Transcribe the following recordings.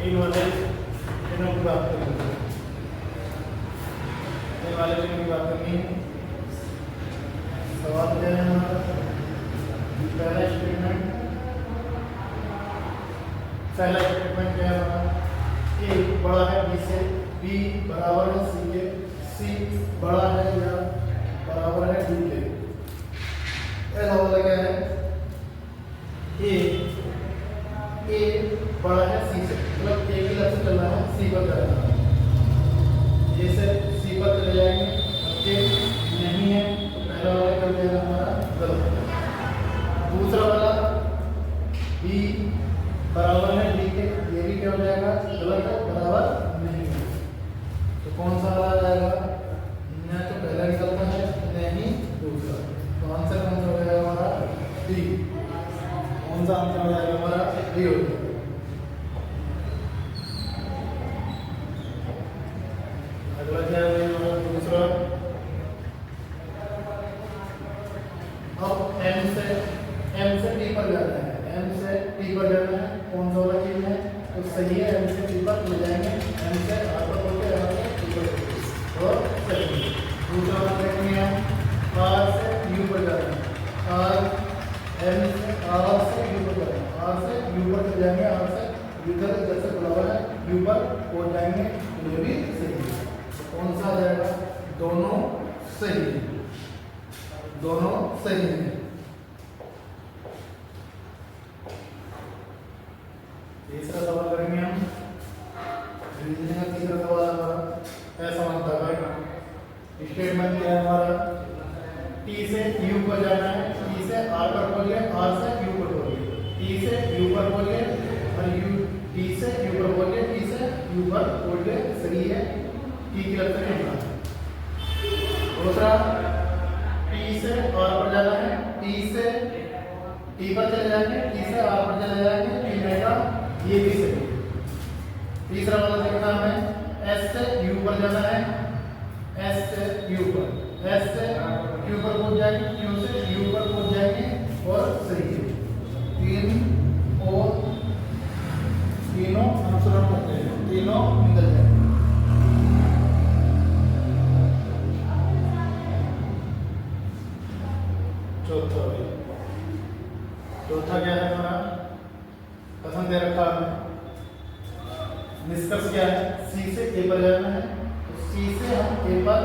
इन वाले इनों की बात करेंगे, ये वाले इनों की बात करनी है। सवाल क्या है हमारा? पहला स्टेटमेंट क्या है हमारा? ए बड़ा है बी से, बी बराबर है सी के, सी बड़ा है या बराबर है डी के। ऐसा वाला क्या है? ए बड़ा है सी से, मतलब ए की तरफ से चलना है, सी पर जाना है। ए से सी पर चले जाएंगे, ए नहीं है तो पहला वाला कर देगा हमारा गलत। दूसरा वाला बी बराबर है डी के, ये भी क्या हो जाएगा? गलत है, बराबर नहीं है। तो कौन सा वाला आ जाएगा? न तो पहला निकलता है, नहीं दूसरा। तो आंसर कौन सा हो जाएगा हमारा? डी। कौन सा आंसर हो जाएगा हमारा? डी हो जाएगा। अगला क्या है हमारा? दूसरा। अब एम से टी पर जाना है, एम से टी पर जाना है। कौन सा वाला चीज है? तो सही है, एम से टी पर ले जाएंगे, एम से आर पर बोलते हैं, आर से टी पर बोलते और सही है। दूसरा वाला देखेंगे हम, आर से यू पर जाना है, आर एम से आर से यू पर जाना है, आर से यू पर चले जाएंगे, आर से इधर जैसे बराबर है यू पर पहुंच जाएंगे, ये भी सही है। तो कौन सा आ जाएगा? दोनों सही है, दोनों सही है। तीसरा सवाल करेंगे हम, रीजनिंग का तीसरा सवाल हमारा ऐसा बनता है। स्टेटमेंट क्या है हमारा? टी से यू पर जाना है, टी से आर पर बोलिए, आर से यू पर बोलिए, टी से यू पर बोलिए और यू टी से यू पर बोलिए, टी से यू पर बोलिए, सही है। टी की तरफ से निकलना है। दूसरा टी से आर पर जाना है, टी से टी पर चले जाएंगे, टी से आर पर चले जाएंगे, टी रहेगा, ये भी सही है। तीसरा वाला देखना हमें, एस से यू पर जाना है, एस से यू पर, एस से यू पर पहुंच जाएंगे, क्यू से यू पर पहुंच जाएंगे और सही है। तीन और तीनों अनुसरण करते हैं, तीनों निकल जाएंगे। चौथा क्या है हमारा? कथन दे रखा है। निष्कर्ष क्या है? सी से ए पर जाना है, तो सी से हम ए पर,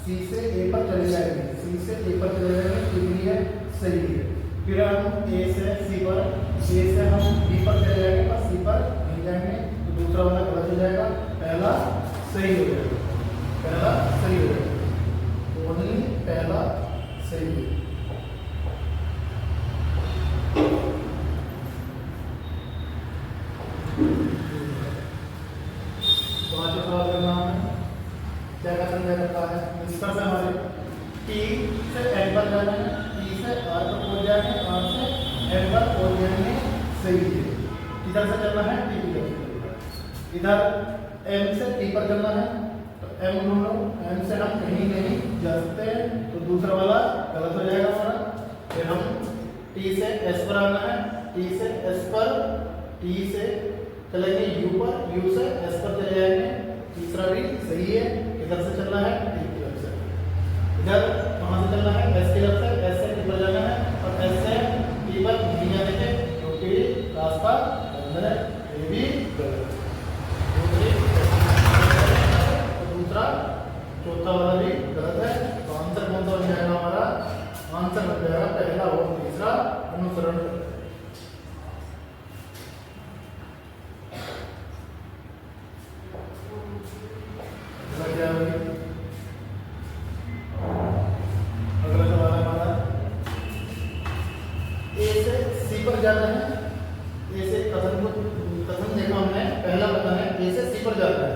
सी से ए पर चले जाएंगे, सी से ए पर चले जाएंगे, तो ये सही है। फिर हम ए से सी पर, ए से हम बी पर चले जाएंगे, पर सी पर नहीं जाएंगे, तो दूसरा वाला गलत हो जाएगा, पहला सही हो जाएगा, पहला सही हो जाएगा। ओनली पहला सही है। क्या कथन दे रखा है? निष्कर्ष है हमारे, टी से एन पर जाना है, टी से आर पर पहुंच जाएंगे, आर से एन पर पहुंच जाएंगे, सही है। इधर से चलना है, टी की तरफ से, इधर एम से टी पर चलना है, तो एम ढूंढ लो, एम से हम कहीं नहीं जा सकते हैं, तो दूसरा वाला गलत हो जाएगा हमारा। फिर हम टी से एस पर आना है, टी से एस पर, टी से चलेंगे यू पर, यू से एस पर चले जाएंगे, तीसरा भी सही है। इधर से चलना है, टी की तरफ से, इधर कहाँ से चलना है? एस की तरफ से, एस से टी पर जाना है, और एस से टी पर नहीं जाने के, क्योंकि रास्ता बंद है, ये भी गलत। दूसरा चौथा वाला भी गलत है। तो आंसर कौन सा बन जाएगा हमारा? आंसर बन जाएगा पहला और तीसरा अनुसरण। अगला सवाल है हमारा, ए से सी पर जाना है, ए से कथन देखा हमने, पहला कथन है ए से सी पर जाना है,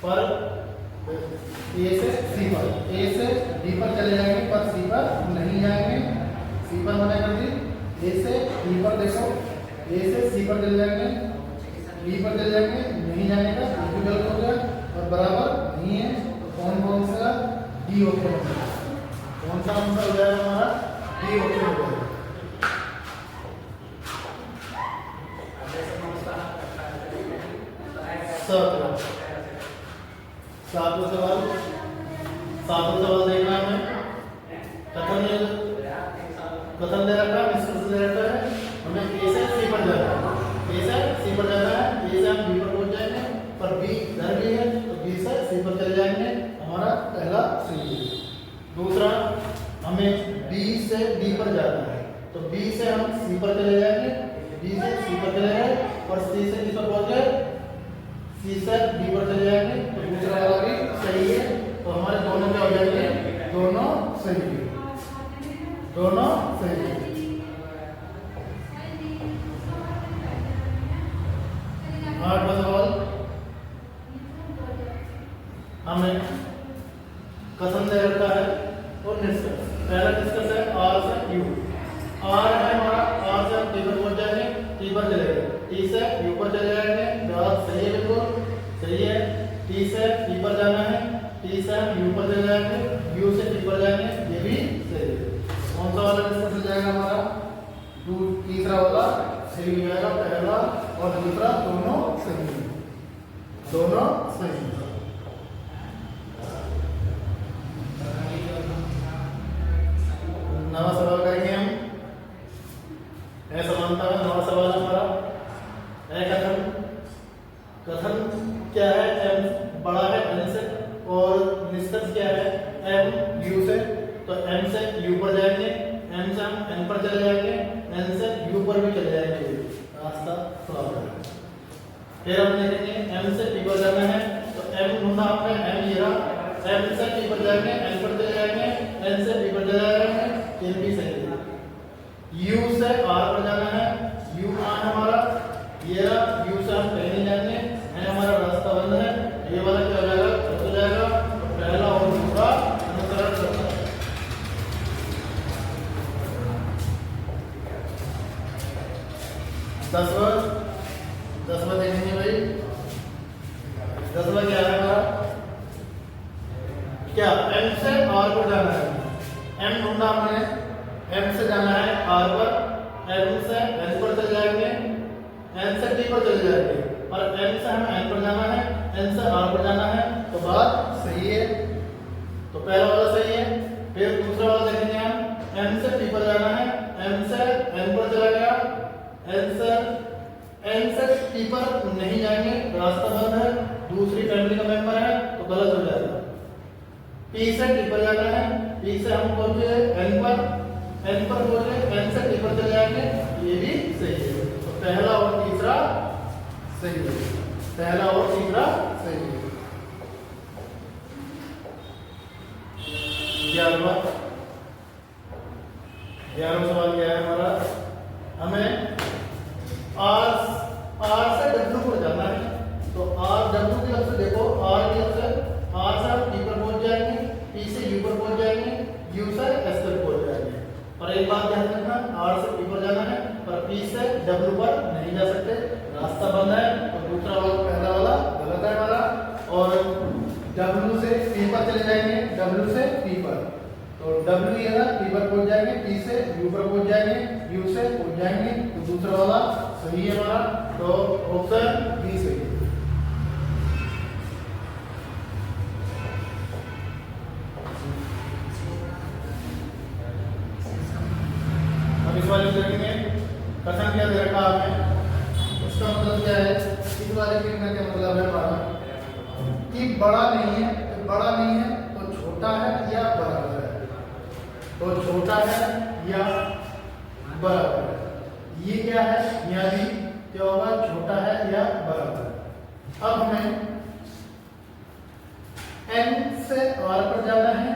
पर ए से सी पर, ए से डी पर चले जाएंगे, पर सी पर नहीं जाएंगे, सी पर मना कर दी। ए से डी पर देखो, ए से सी पर चले जाएंगे, डी पर चले जाएंगे, नहीं जाने का, गलत हो गया, और बराबर नहीं है, तो कौन सा? डी ऑप्शन हो जाएगा। कौन सा आंसर हो जाएगा हमारा? डी ऑप्शन हो जाएगा। को सवाल, सातवां सवाल देखना है हमें। कथन दे रखा है, निष्कर्ष दे रखा है, हमें ए से सी पर जाना है, ए से सी पर जाना है, ए से हम बी पर पहुंच जाएंगे, पर बी इधर भी है तो बी से सी पर चले जाएंगे, हमारा पहला सही है। दूसरा, हमें बी से डी पर जाना है, तो बी से हम सी पर चले जाएंगे, बी से सी पर चले गए और सी से किस पर पहुंच गए, सी से डी पर चले जाएंगे, तो दूसरा वाला भी सही है। तो हमारे दोनों क्या हो जाएंगे, दोनों सही है, दोनों सही है। आठवां सवाल, हमें कथन दे रखा है और निष्कर्ष। पहला निष्कर्ष है आर से यू। आर है हमारा, आर से हम टी पर पहुंच जाएंगे, टी पर चले गए, टी से यू पर चले जाएंगे, बात सही है, बिल्कुल सही है। टी से टी पर जाना है, टी से हम यू पर चले जाएंगे, यू से टी पर जाएंगे, ये भी सही है। कौन सा वाला निष्कर्ष जाएगा हमारा, तीसरा वाला सही हो जाएगा, पहला और दूसरा दोनों सही है, दोनों सही है। नवा सवाल करेंगे हम, ए समानता है नवा सवाल हमारा। ए कथन, कथन क्या है, एम बड़ा है एन से, और निष्कर्ष क्या है, एम यू से, तो एम से यू पर जाएंगे, एम से हम एन पर चले जाएंगे, एन से यू पर भी चले जाएंगे, रास्ता थोड़ा है। फिर हम देखेंगे एम से टी पर जाना है, तो एम ढूंढा आपने, एम ये रहा, एम से टी पर जाएंगे, एन पर चले जाएंगे, एन से टी पर चले जाएंगे, ये भी सही है। यू से आर पर जाना है, यू कहाँ है हमारा, ये रहा, यू से हम कहीं नहीं जाएंगे, है हमारा रास्ता बंद है, ये वाला क्या हो जाएगा, हो जाएगा, तो पहला और दूसरा अनुसरण करता है। दसवां देखेंगे भाई, दसवां क्या है हमारा, क्या एम से आर पर जाना है, एम ढूंढा हमने, एम से जाना है आर पर, एम से एन पर चले जाएंगे, एन से टी पर चले जाएंगे, और एम से हमें एन पर जाना है, एन से आर पर जाना है, तो बात सही है, तो पहला वाला सही है। फिर दूसरा वाला देखेंगे हम, एम से टी पर जाना है, एम से एन पर चला गया, एन से टी पर नहीं जाएंगे, रास्ता बंद है, दूसरी फैमिली का मेंबर है, तो गलत हो जाएगा। पी से टी पर जाना है, पी से हम पहुंचे एन पर पहुंचे, एन से टी पर चले जाएंगे, ये भी सही है। तो पहला और तीसरा सही है, पहला और तीसरा सही है। 11वां सवाल क्या है हमारा, हमें आर से डब्ल्यू पर जाना है, तो आर डब्ल्यू की तरफ से देखो, आर की तरफ से, आर से हम टी पर पहुंच जाएंगे, टी से यू पर पहुंच जाएंगे, यू से एस पर पहुंच जाएंगे। और एक बात ध्यान रखना, आर से पी पर जाना है, पर पी से डब्ल्यू पर नहीं जा सकते, रास्ता बंद है, तो दूसरा वाला पहला वाला गलत है हमारा। और डब्ल्यू से पी पर चले जाएंगे, डब्ल्यू से पी पर, तो डब्ल्यू ये ना पी पर पहुंच जाएंगे, पी से यू पर पहुंच जाएंगे, यू से पहुंच जाएंगे, तो दूसरा वाला सही है हमारा, तो ऑप्शन बी सही है। अब इस वाले में देखेंगे कथन क्या दे रखा हमें, इसका मतलब क्या है, इस वाले में क्या मतलब है हमारा कि बड़ा नहीं है, तो बड़ा नहीं है तो छोटा है या बराबर है, तो छोटा है या बराबर है, ये क्या है, यहाँ भी क्या होगा, छोटा है या बराबर है। अब हमें एन से आर पर जाना है,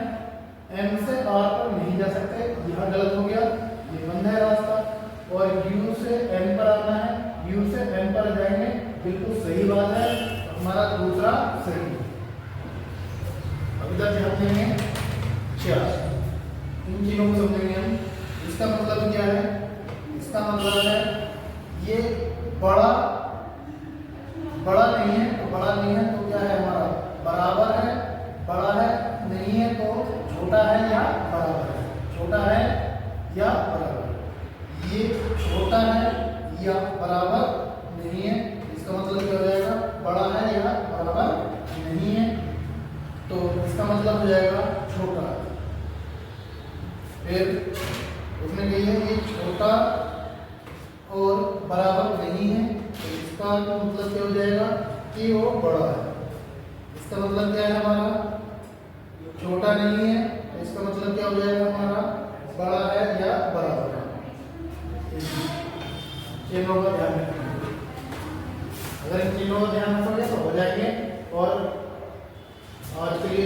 एन से आर पर नहीं जा सकते, यहाँ गलत हो गया, ये बंद है रास्ता। और यू से एन पर आना है, यू से एन पर जाएंगे, बिल्कुल सही बात है, हमारा दूसरा सही है। अब इधर ध्यान देंगे, इन चीजों को समझेंगे हम। इसका मतलब क्या है, इसका मतलब है ये बड़ा नहीं है, तो बड़ा नहीं है तो क्या है हमारा, बराबर है, बड़ा है नहीं है तो छोटा है या बराबर है, छोटा है या बराबर, ये छोटा है या बराबर नहीं है, इसका मतलब क्या हो जाएगा, बड़ा है या बराबर नहीं है। हो जाएगा छोटा। फिर उसने कही है ये छोटा और बराबर नहीं है, तो इसका मतलब क्या हो जाएगा कि वो बड़ा है। इसका मतलब क्या है हमारा, छोटा नहीं है, तो इसका मतलब क्या हो जाएगा हमारा, बड़ा है या बराबर है। तीनों का ध्यान रखना, अगर इन तीनों का ध्यान रखोगे तो हो जाएंगे। और आज के लिए